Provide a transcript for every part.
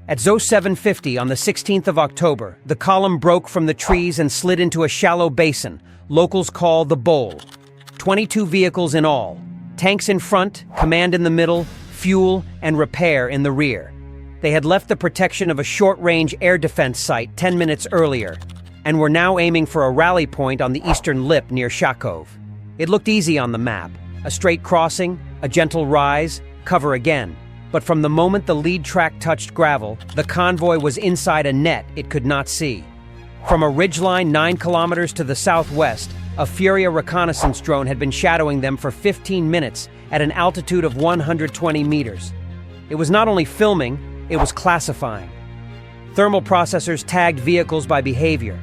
At 0750 on the 16th of October, the column broke from the trees and slid into a shallow basin, locals call the Bowl. 22 vehicles in all. Tanks in front, command in the middle, fuel and repair in the rear. They had left the protection of a short-range air defense site 10 minutes earlier, and were now aiming for a rally point on the eastern lip near Shakov. It looked easy on the map. A straight crossing, a gentle rise, cover again. But from the moment the lead track touched gravel, the convoy was inside a net it could not see. From a ridgeline 9 kilometers to the southwest, a Furia reconnaissance drone had been shadowing them for 15 minutes at an altitude of 120 meters. It was not only filming, it was classifying. Thermal processors tagged vehicles by behavior.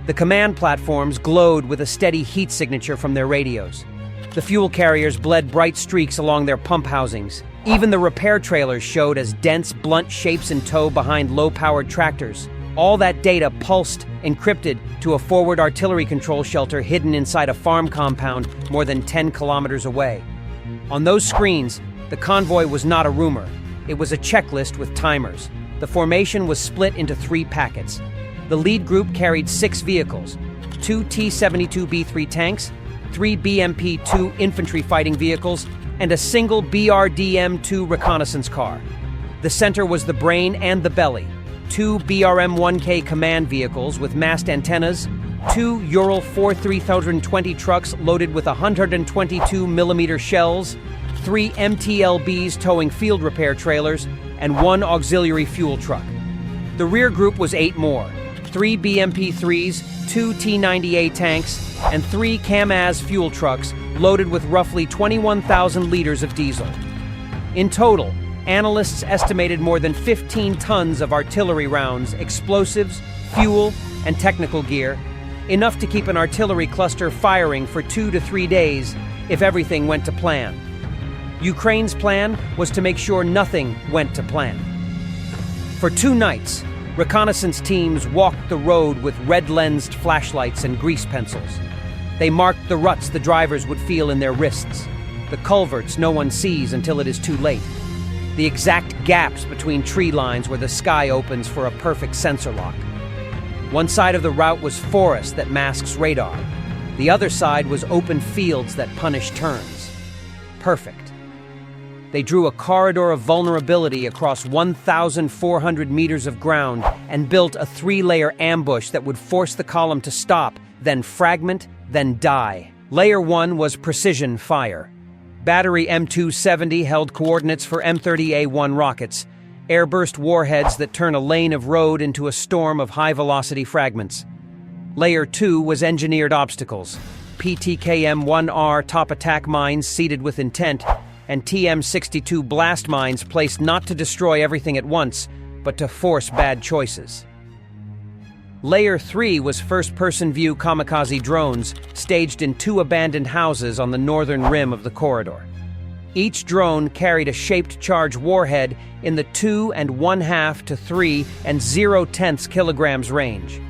The command platforms glowed with a steady heat signature from their radios. The fuel carriers bled bright streaks along their pump housings. Even the repair trailers showed as dense, blunt shapes in tow behind low-powered tractors. All that data pulsed, encrypted, to a forward artillery control shelter hidden inside a farm compound more than 10 kilometers away. On those screens, the convoy was not a rumor. It was a checklist with timers. The formation was split into 3 packets. The lead group carried 6 vehicles, 2 T-72B3 tanks, 3 BMP-2 infantry fighting vehicles, and a single BRDM-2 reconnaissance car. The center was the brain and the belly, 2 BRM-1K command vehicles with mast antennas, 2 Ural 43020 trucks loaded with 122mm shells, 3 MTLBs towing field repair trailers, and 1 auxiliary fuel truck. The rear group was 8 more, 3 BMP-3s, 2 T-90A tanks, and 3 KAMAZ fuel trucks loaded with roughly 21,000 liters of diesel. In total, analysts estimated more than 15 tons of artillery rounds, explosives, fuel, and technical gear, enough to keep an artillery cluster firing for 2 to 3 days if everything went to plan. Ukraine's plan was to make sure nothing went to plan. For 2 nights, reconnaissance teams walked the road with red-lensed flashlights and grease pencils. They marked the ruts the drivers would feel in their wrists, the culverts no one sees until it is too late, the exact gaps between tree lines where the sky opens for a perfect sensor lock. One side of the route was forest that masks radar. The other side was open fields that punish turns. Perfect. They drew a corridor of vulnerability across 1,400 meters of ground and built a 3-layer ambush that would force the column to stop, then fragment, then die. Layer 1 was precision fire. Battery M270 held coordinates for M30A1 rockets, airburst warheads that turn a lane of road into a storm of high-velocity fragments. Layer 2 was engineered obstacles, PTKM-1R top attack mines seeded with intent, and TM-62 blast mines placed not to destroy everything at once, but to force bad choices. Layer 3 was first-person view kamikaze drones staged in 2 abandoned houses on the northern rim of the corridor. Each drone carried a shaped charge warhead in the 2 1/2 to 3 0.10 kilograms range.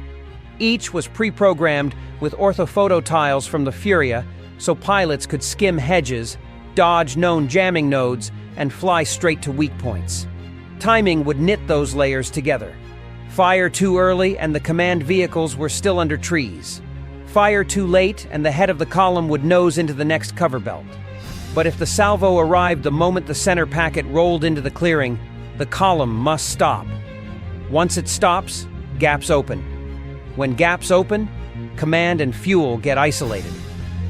Each was pre-programmed with orthophoto tiles from the Furia so pilots could skim hedges, dodge known jamming nodes, and fly straight to weak points. Timing would knit those layers together. Fire too early and the command vehicles were still under trees. Fire too late and the head of the column would nose into the next cover belt. But if the salvo arrived the moment the center packet rolled into the clearing, the column must stop. Once it stops, gaps open. When gaps open, command and fuel get isolated.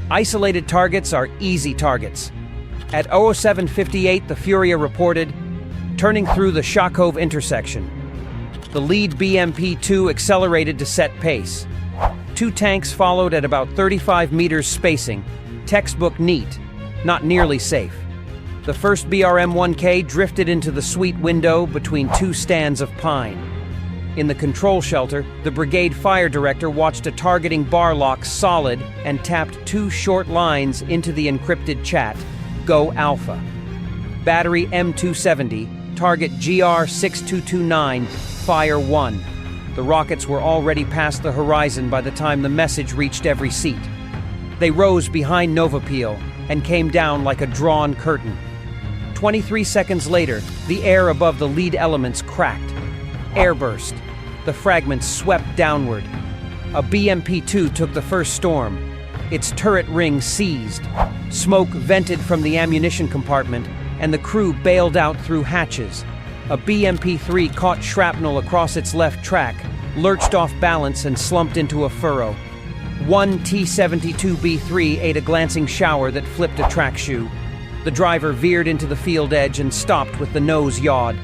Isolated targets are easy targets. At 0758, the Furia reported, turning through the Shakov intersection. The lead BMP-2 accelerated to set pace. 2 tanks followed at about 35 meters spacing, textbook neat, not nearly safe. The first BRM-1K drifted into the sweet window between 2 stands of pine. In the control shelter, the brigade fire director watched a targeting bar lock solid and tapped 2 short lines into the encrypted chat. Go Alpha. Battery M270, target GR6229, fire 1. The rockets were already past the horizon by the time the message reached every seat. They rose behind Novopil and came down like a drawn curtain. 23 seconds later, the air above the lead elements cracked. Airburst. The fragments swept downward. A BMP-2 took the first storm. Its turret ring seized. Smoke vented from the ammunition compartment, and the crew bailed out through hatches. A BMP-3 caught shrapnel across its left track, lurched off balance and slumped into a furrow. One T-72B3 ate a glancing shower that flipped a track shoe. The driver veered into the field edge and stopped with the nose yawed.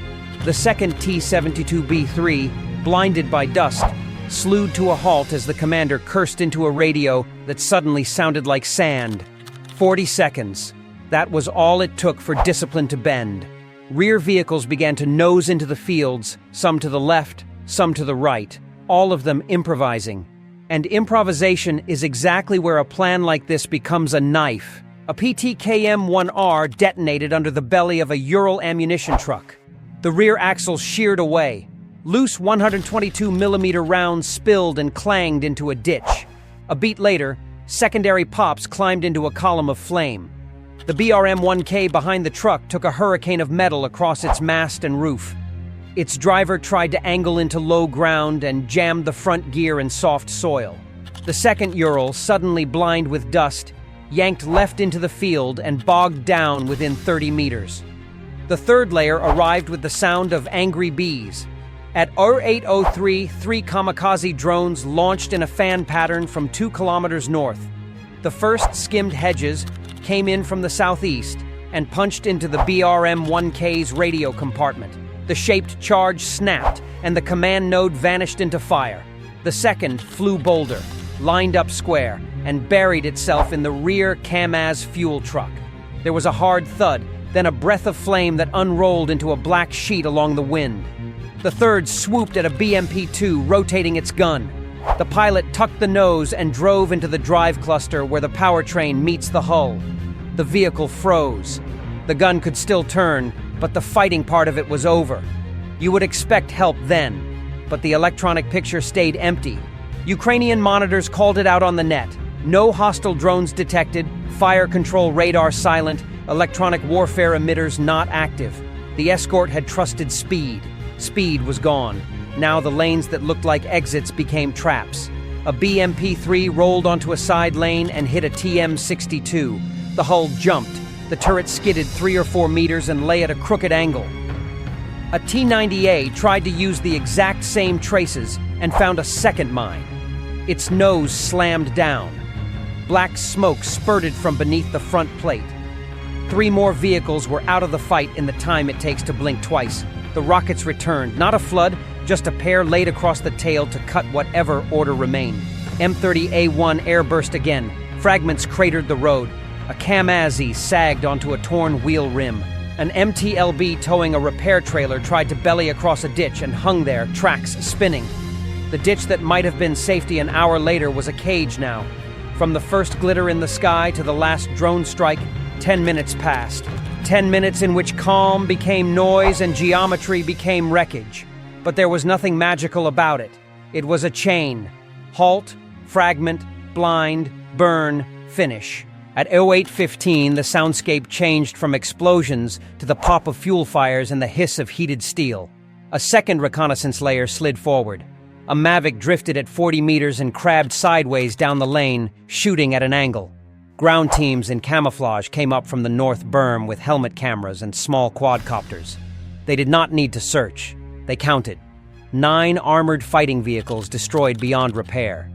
The second T-72B3, blinded by dust, slewed to a halt as the commander cursed into a radio that suddenly sounded like sand. 40 seconds. That was all it took for discipline to bend. Rear vehicles began to nose into the fields, some to the left, some to the right, all of them improvising. And improvisation is exactly where a plan like this becomes a knife. A PTKM-1R detonated under the belly of a Ural ammunition truck. The rear axle sheared away. Loose 122mm rounds spilled and clanged into a ditch. A beat later, secondary pops climbed into a column of flame. The BRM-1K behind the truck took a hurricane of metal across its mast and roof. Its driver tried to angle into low ground and jammed the front gear in soft soil. The second Ural, suddenly blind with dust, yanked left into the field and bogged down within 30 meters. The third layer arrived with the sound of angry bees. At 0803, 3 kamikaze drones launched in a fan pattern from 2 kilometers north. The first skimmed hedges, came in from the southeast, and punched into the BRM-1K's radio compartment. The shaped charge snapped, and the command node vanished into fire. The second flew bolder, lined up square, and buried itself in the rear Kamaz fuel truck. There was a hard thud, then a breath of flame that unrolled into a black sheet along the wind. The third swooped at a BMP-2, rotating its gun. The pilot tucked the nose and drove into the drive cluster where the powertrain meets the hull. The vehicle froze. The gun could still turn, but the fighting part of it was over. You would expect help then, but the electronic picture stayed empty. Ukrainian monitors called it out on the net. No hostile drones detected, fire control radar silent, electronic warfare emitters not active. The escort had trusted speed. Speed was gone. Now the lanes that looked like exits became traps. A BMP-3 rolled onto a side lane and hit a TM-62. The hull jumped. The turret skidded 3 or 4 meters and lay at a crooked angle. A T-90A tried to use the exact same traces and found a second mine. Its nose slammed down. Black smoke spurted from beneath the front plate. 3 more vehicles were out of the fight in the time it takes to blink twice. The rockets returned, not a flood, just a pair laid across the tail to cut whatever order remained. M30A1 airburst again. Fragments cratered the road. A Kamaz sagged onto a torn wheel rim. An MTLB towing a repair trailer tried to belly across a ditch and hung there, tracks spinning. The ditch that might have been safety an hour later was a cage now. From the first glitter in the sky to the last drone strike, 10 minutes passed. 10 minutes in which calm became noise and geometry became wreckage. But there was nothing magical about it. It was a chain. Halt, fragment, blind, burn, finish. At 08:15, the soundscape changed from explosions to the pop of fuel fires and the hiss of heated steel. A second reconnaissance layer slid forward. A Mavic drifted at 40 meters and crabbed sideways down the lane, shooting at an angle. Ground teams in camouflage came up from the north berm with helmet cameras and small quadcopters. They did not need to search. They counted. 9 armored fighting vehicles destroyed beyond repair.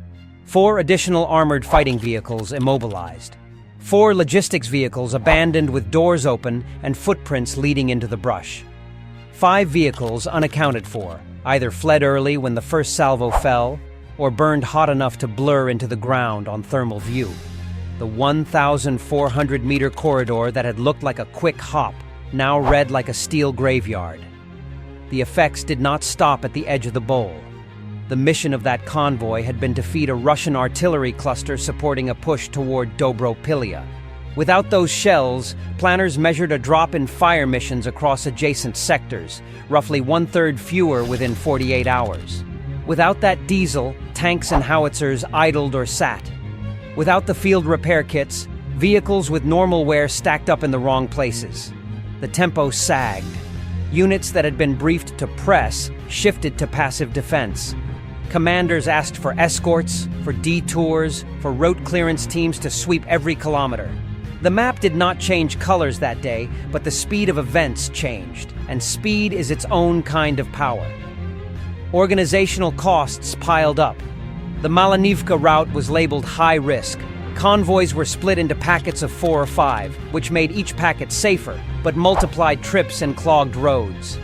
4 additional armored fighting vehicles immobilized. 4 logistics vehicles abandoned with doors open and footprints leading into the brush. 5 vehicles unaccounted for, either fled early when the first salvo fell, or burned hot enough to blur into the ground on thermal view. The 1,400-meter corridor that had looked like a quick hop now read like a steel graveyard. The effects did not stop at the edge of the bowl. The mission of that convoy had been to defeat a Russian artillery cluster supporting a push toward Dobropilia. Without those shells, planners measured a drop in fire missions across adjacent sectors, roughly 1/3 fewer within 48 hours. Without that diesel, tanks and howitzers idled or sat. Without the field repair kits, vehicles with normal wear stacked up in the wrong places. The tempo sagged. Units that had been briefed to press shifted to passive defense. Commanders asked for escorts, for detours, for route clearance teams to sweep every kilometer. The map did not change colors that day, but the speed of events changed, and speed is its own kind of power. Organizational costs piled up. The Malanivka route was labeled high risk. Convoys were split into packets of 4 or 5, which made each packet safer, but multiplied trips and clogged roads.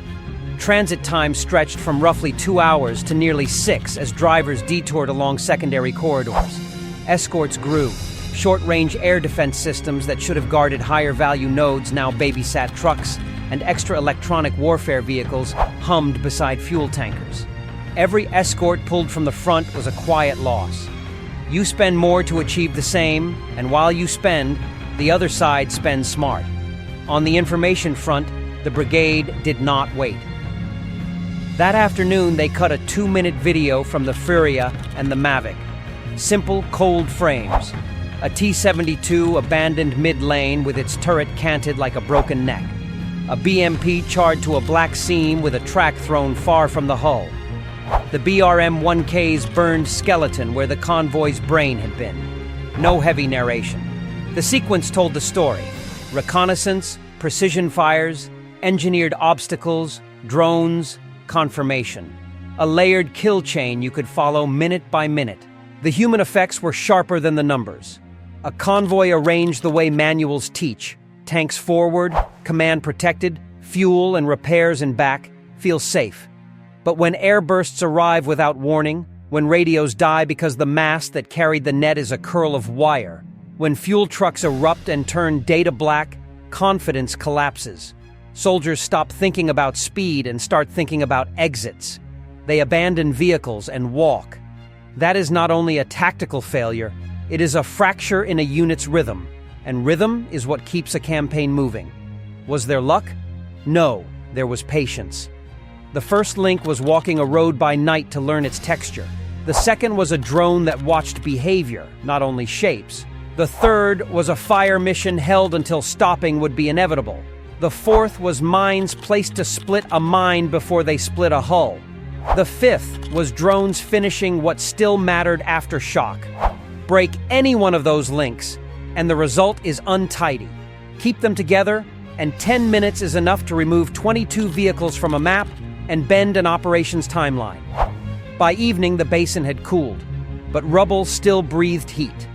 Transit time stretched from roughly 2 hours to nearly 6 as drivers detoured along secondary corridors. Escorts grew. Short-range air defense systems that should have guarded higher-value nodes now babysat trucks, and extra electronic warfare vehicles hummed beside fuel tankers. Every escort pulled from the front was a quiet loss. You spend more to achieve the same, and while you spend, the other side spends smart. On the information front, the brigade did not wait. That afternoon, they cut a 2-minute video from the Furia and the Mavic. Simple, cold frames. A T-72 abandoned mid-lane with its turret canted like a broken neck. A BMP charred to a black seam with a track thrown far from the hull. The BRM-1K's burned skeleton where the convoy's brain had been. No heavy narration. The sequence told the story. Reconnaissance, precision fires, engineered obstacles, drones, confirmation. A layered kill chain you could follow minute by minute. The human effects were sharper than the numbers. A convoy arranged the way manuals teach. Tanks forward, command protected, fuel and repairs in back, feel safe. But when air bursts arrive without warning, when radios die because the mast that carried the net is a curl of wire, when fuel trucks erupt and turn data black, confidence collapses. Soldiers stop thinking about speed and start thinking about exits. They abandon vehicles and walk. That is not only a tactical failure, it is a fracture in a unit's rhythm, and rhythm is what keeps a campaign moving. Was there luck? No, there was patience. The first link was walking a road by night to learn its texture. The second was a drone that watched behavior, not only shapes. The third was a fire mission held until stopping would be inevitable. The fourth was mines placed to split a mine before they split a hull. The fifth was drones finishing what still mattered after shock. Break any one of those links, and the result is untidy. Keep them together, and 10 minutes is enough to remove 22 vehicles from a map and bend an operations timeline. By evening, the basin had cooled, but rubble still breathed heat.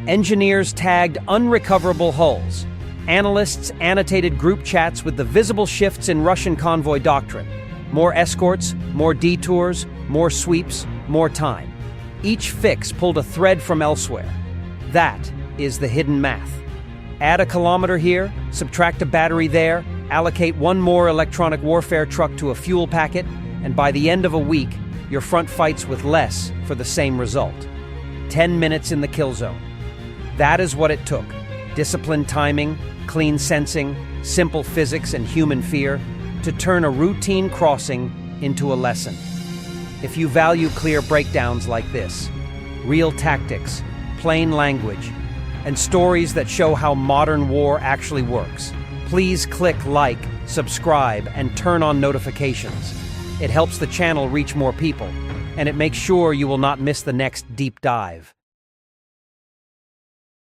Engineers tagged unrecoverable hulls. Analysts annotated group chats with the visible shifts in Russian convoy doctrine. More escorts, more detours, more sweeps, more time. Each fix pulled a thread from elsewhere. That is the hidden math. Add a kilometer here, subtract a battery there, allocate one more electronic warfare truck to a fuel packet, and by the end of a week, your front fights with less for the same result. 10 minutes in the kill zone. That is what it took. Disciplined timing, clean sensing, simple physics, and human fear to turn a routine crossing into a lesson. If you value clear breakdowns like this, real tactics, plain language, and stories that show how modern war actually works, please click like, subscribe, and turn on notifications. It helps the channel reach more people, and it makes sure you will not miss the next deep dive.